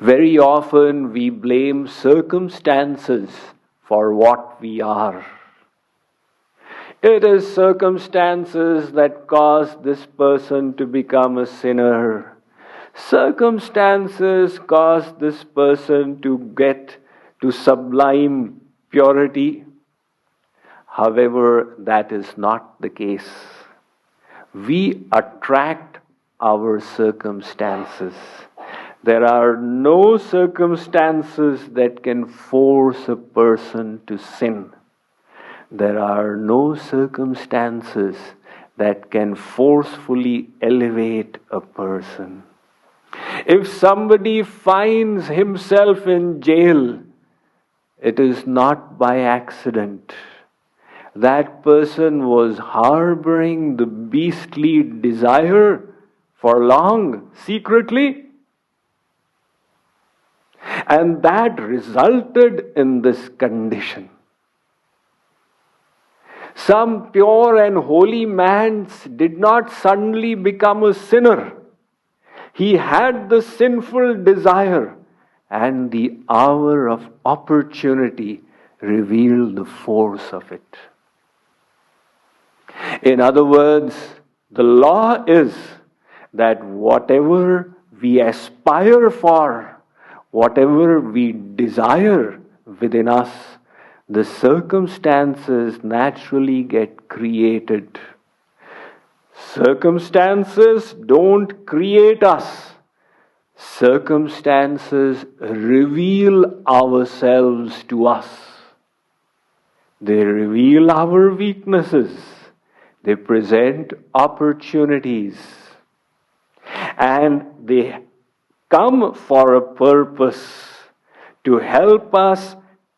Very often we blame circumstances for what we are. It is circumstances that cause this person to become a sinner. Circumstances cause this person to get to sublime purity. However, that is not the case. We attract our circumstances. There are no circumstances that can force a person to sin. There are no circumstances that can forcefully elevate a person. If somebody finds himself in jail, it is not by accident. That person was harboring the beastly desire for long, secretly. And that resulted in this condition. Some pure and holy man did not suddenly become a sinner. He had the sinful desire, and the hour of opportunity revealed the force of it. In other words, the law is that whatever we aspire for, whatever we desire within us, the circumstances naturally get created. Circumstances don't create us. Circumstances reveal ourselves to us. They reveal our weaknesses. They present opportunities. And they come for a purpose, to help us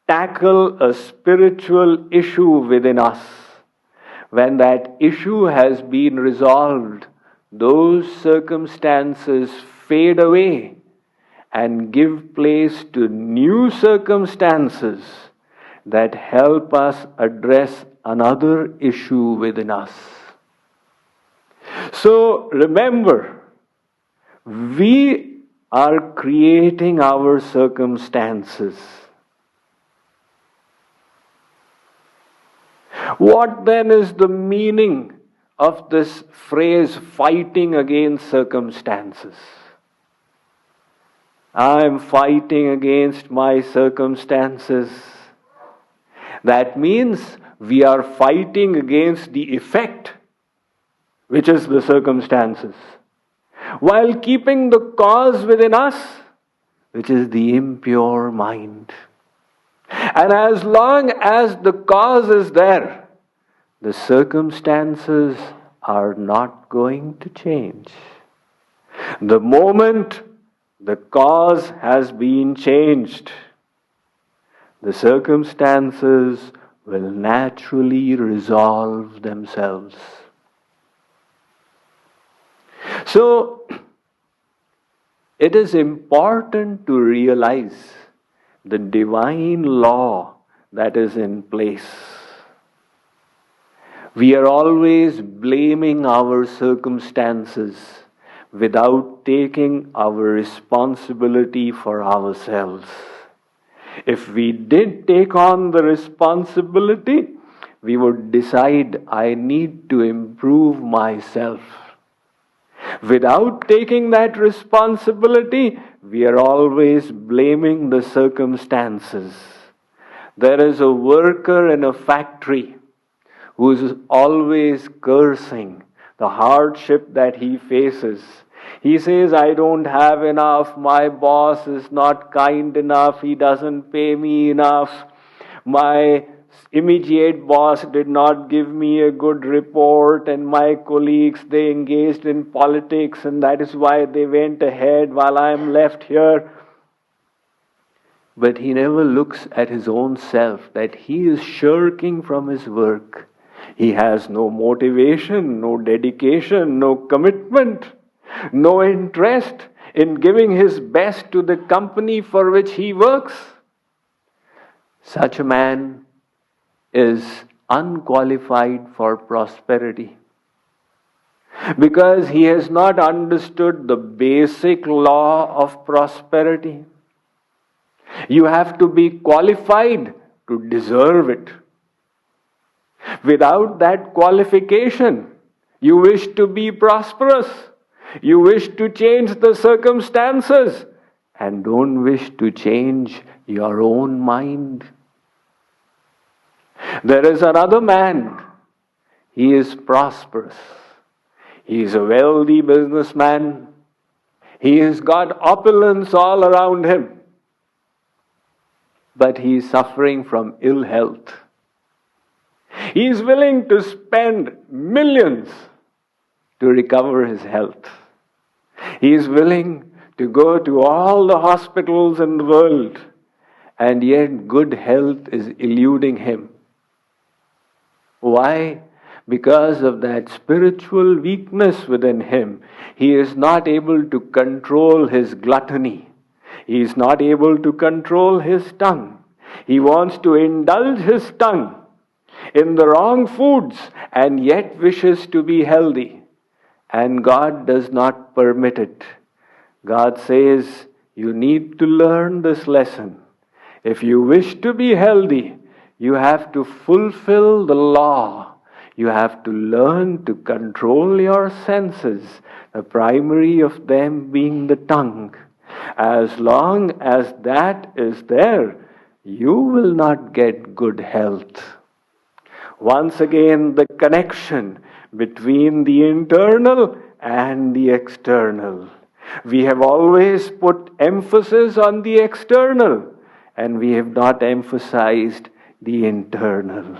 tackle a spiritual issue within us. When that issue has been resolved, those circumstances fade away and give place to new circumstances that help us address another issue within us. So remember, we are creating our circumstances. What then is the meaning of this phrase, fighting against circumstances? I am fighting against my circumstances. That means we are fighting against the effect, which is the circumstances, while keeping the cause within us, which is the impure mind. And as long as the cause is there, the circumstances are not going to change. The moment the cause has been changed, the circumstances will naturally resolve themselves. So, it is important to realize the divine law that is in place. We are always blaming our circumstances without taking our responsibility for ourselves. If we did take on the responsibility, we would decide, I need to improve myself. Without taking that responsibility, we are always blaming the circumstances. There is a worker in a factory who is always cursing the hardship that he faces. He says, I don't have enough, my boss is not kind enough, he doesn't pay me enough, my immediate boss did not give me a good report, and my colleagues, they engaged in politics, and that is why they went ahead while I am left here. But he never looks at his own self, that he is shirking from his work. He has no motivation, no dedication, no commitment, no interest in giving his best to the company for which he works. Such a man is unqualified for prosperity. because he has not understood the basic law of prosperity. You have to be qualified to deserve it. Without that qualification, you wish to be prosperous, you wish to change the circumstances, and don't wish to change your own mind. There is another man. He is prosperous. He is a wealthy businessman. He has got opulence all around him. But he is suffering from ill health. He is willing to spend millions to recover his health. He is willing to go to all the hospitals in the world, and yet good health is eluding him. Why? Because of that spiritual weakness within him. He is not able to control his gluttony. He is not able to control his tongue. He wants to indulge his tongue in the wrong foods and yet wishes to be healthy. And God does not permit it. God says, you need to learn this lesson. If you wish to be healthy, you have to fulfill the law. You have to learn to control your senses, the primary of them being the tongue. As long as that is there, you will not get good health. Once again, the connection between the internal and the external. We have always put emphasis on the external, and we have not emphasized the internal.